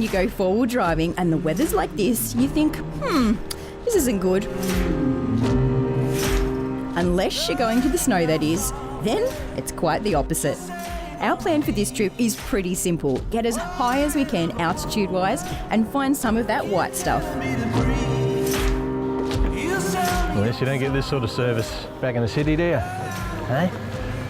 when you go four-wheel driving and the weather's like this, you think, this isn't good. Unless you're going to the snow, that is, then it's quite the opposite. Our plan for this trip is pretty simple. Get as high as we can altitude-wise and find some of that white stuff. Unless you don't get this sort of service back in the city, do you? Hey?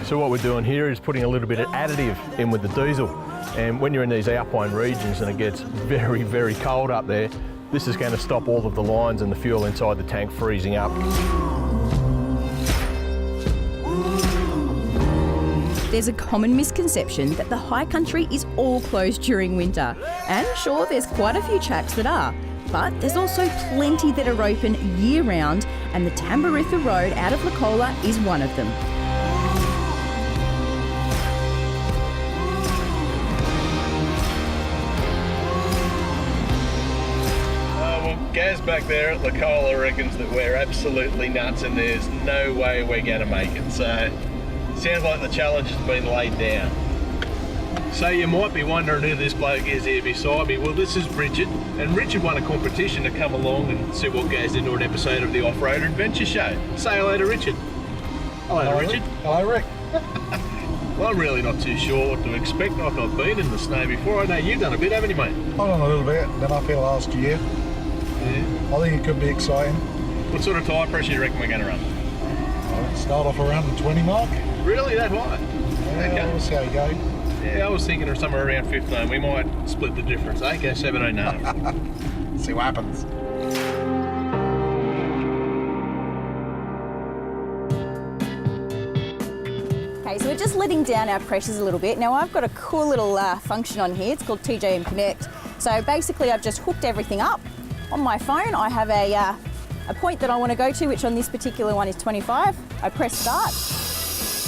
So what we're doing here is putting a little bit of additive in with the diesel. And when you're in these alpine regions and it gets very, very cold up there, this is going to stop all of the lines and the fuel inside the tank freezing up. There's a common misconception that the high country is all closed during winter. And sure, there's quite a few tracks that are, but there's also plenty that are open year-round, and the Tambaritha Road out of Lacola is one of them. Gaz back there at Lacola reckons that we're absolutely nuts and there's no way we're going to make it. So, sounds like the challenge has been laid down. So you might be wondering who this bloke is here beside me. Well, this is Richard, and Richard won a competition to come along and see what goes into an episode of the Off-Road Adventure Show. Say hello to Richard. Hello, Richard. Hello, Rick. Well, I'm really not too sure what to expect. Like, I've been in the snow before. I know you've done a bit, haven't you, mate? I've done a little bit, then up here last year. Yeah. I think it could be exciting. What sort of tyre pressure do you reckon we're going to run? I'll start off around the 20 mark. Really, that high? Yeah, Okay. we'll see how you go. Yeah, I was thinking of somewhere around 15. We might split the difference. Eh? Go 17 now. See what happens. Okay, so we're just letting down our pressures a little bit. Now I've got a cool little function on here. It's called TJM Connect. So basically I've just hooked everything up. On my phone I have a point that I want to go to, which on this particular one is 25. I press start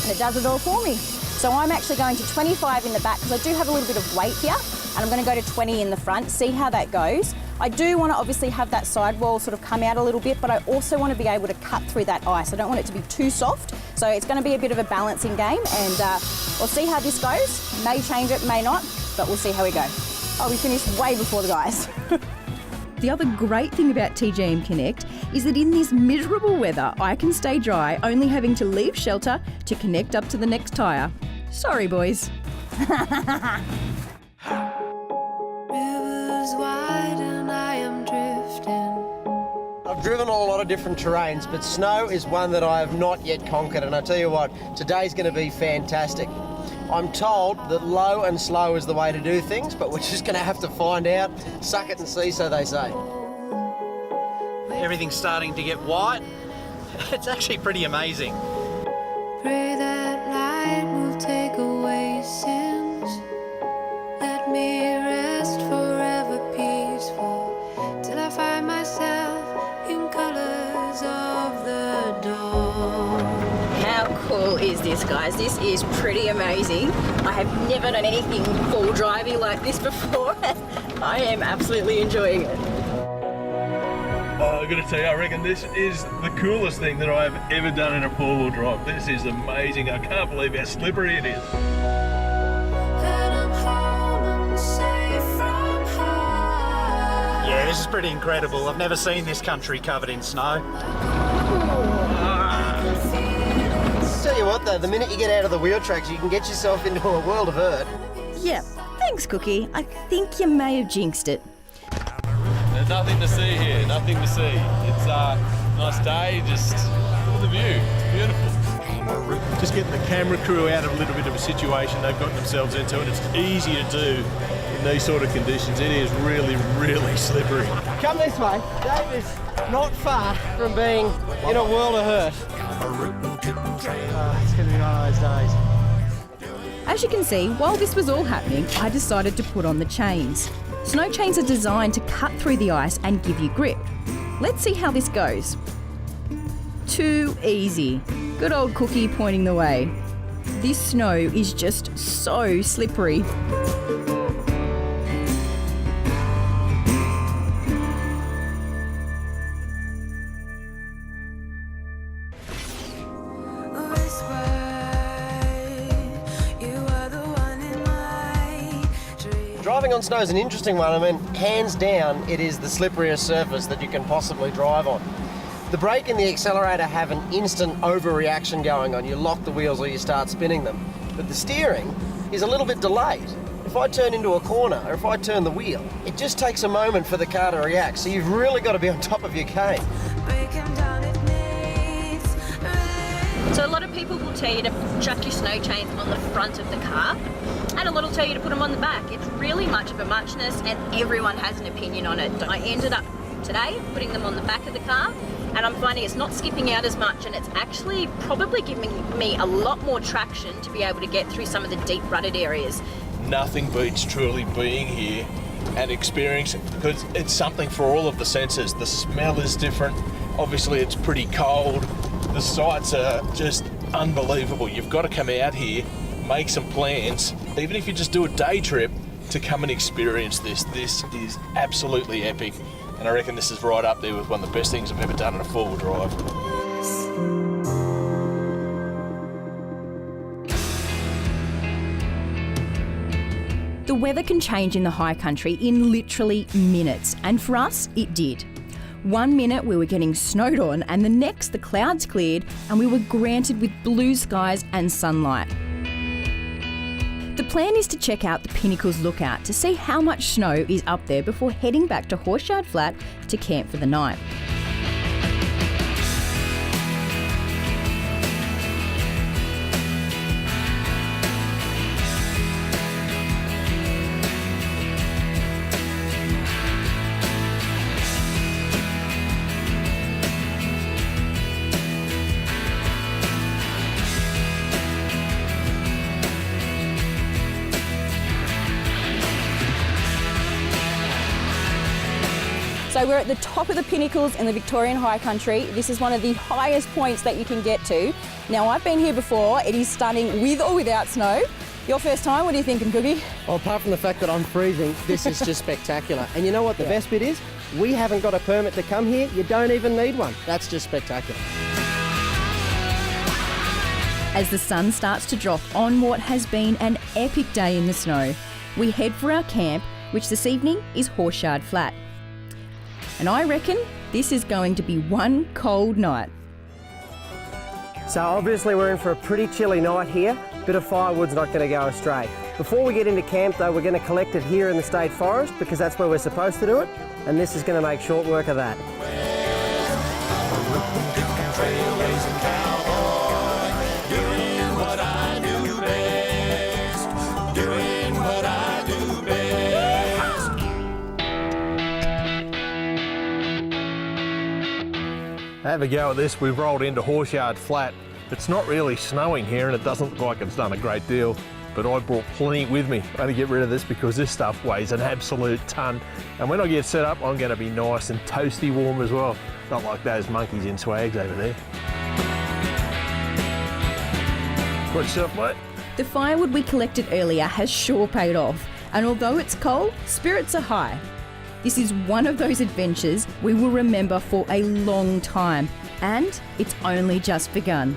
and it does it all for me. So I'm actually going to 25 in the back because I do have a little bit of weight here, and I'm going to go to 20 in the front, see how that goes. I do want to obviously have that sidewall sort of come out a little bit, but I also want to be able to cut through that ice. I don't want it to be too soft. So it's going to be a bit of a balancing game, and we'll see how this goes. May change it, may not, but we'll see how we go. Oh, we finished way before the guys. The other great thing about TJM Connect is that in this miserable weather, I can stay dry, only having to leave shelter to connect up to the next tyre. Sorry, boys. Rivers wide and I am drifting. I've driven on a lot of different terrains, but snow is one that I have not yet conquered, and I tell you what, today's going to be fantastic. I'm told that low and slow is the way to do things, but we're just going to have to find out. Suck it and see, so they say. Everything's starting to get white. It's actually pretty amazing. Pray that light will take away sins. Let me rest forever peaceful till I find myself in colors of the dawn. How cool is this, guys? This is pretty amazing. I have never done anything full driving like this before. I am absolutely enjoying it. I've got to tell you, I reckon this is the coolest thing that I've ever done in a four-wheel drive. This is amazing. I can't believe how slippery it is. And I'm home and safe from home. Yeah, this is pretty incredible. I've never seen this country covered in snow. Tell you what though, the minute you get out of the wheel tracks, you can get yourself into a world of hurt. Yeah, thanks, Cookie. I think you may have jinxed it. There's nothing to see here, nothing to see. It's a nice day, just look at the view. It's beautiful. Just getting the camera crew out of a little bit of a situation they've gotten themselves into, and it's easy to do in these sort of conditions. It is really, really slippery. Come this way. Dave is not far from being in a world of hurt. It's going to be one of those days. As you can see, while this was all happening, I decided to put on the chains. Snow chains are designed to cut through the ice and give you grip. Let's see how this goes. Too easy. Good old Cookie pointing the way. This snow is just so slippery. Driving on snow is an interesting one. I mean, hands down, it is the slipperiest surface that you can possibly drive on. The brake and the accelerator have an instant overreaction going on. You lock the wheels or you start spinning them. But the steering is a little bit delayed. If I turn into a corner or if I turn the wheel, it just takes a moment for the car to react. So you've really got to be on top of your game. So a lot of people will tell you to chuck your snow chains on the front of the car, and a lot will tell you to put them on the back. It's really much of a muchness, and everyone has an opinion on it. I ended up today putting them on the back of the car, and I'm finding it's not skipping out as much, and it's actually probably giving me a lot more traction to be able to get through some of the deep rutted areas. Nothing beats truly being here and experiencing, because it's something for all of the senses. The smell is different. Obviously, it's pretty cold. The sights are just unbelievable. You've got to come out here, make some plans, even if you just do a day trip, to come and experience this. This is absolutely epic, and I reckon this is right up there with one of the best things I've ever done in a four-wheel drive. The weather can change in the high country in literally minutes, and for us, it did. 1 minute we were getting snowed on, and the next the clouds cleared and we were granted with blue skies and sunlight. The plan is to check out the Pinnacles Lookout to see how much snow is up there before heading back to Horseshoe Flat to camp for the night. So we're at the top of the Pinnacles in the Victorian High Country. This is one of the highest points that you can get to. Now, I've been here before. It is stunning with or without snow. Your first time, what are you thinking, Cookie? Well, apart from the fact that I'm freezing, this is just spectacular. And you know what the best bit is? We haven't got a permit to come here. You don't even need one. That's just spectacular. As the sun starts to drop on what has been an epic day in the snow, we head for our camp, which this evening is Horseshoe Flat. And I reckon this is going to be one cold night. So obviously we're in for a pretty chilly night here. Bit of firewood's not going to go astray. Before we get into camp though, we're going to collect it here in the State Forest because that's where we're supposed to do it, and this is going to make short work of that. Have a go at this. We've rolled into Horseshoe Flat. It's not really snowing here and it doesn't look like it's done a great deal, but I brought plenty with me. I had to get rid of this because this stuff weighs an absolute ton. And when I get set up, I'm going to be nice and toasty warm as well. Not like those monkeys in Swags over there. What's up, mate? The firewood we collected earlier has sure paid off, and although it's cold, spirits are high. This is one of those adventures we will remember for a long time, and it's only just begun.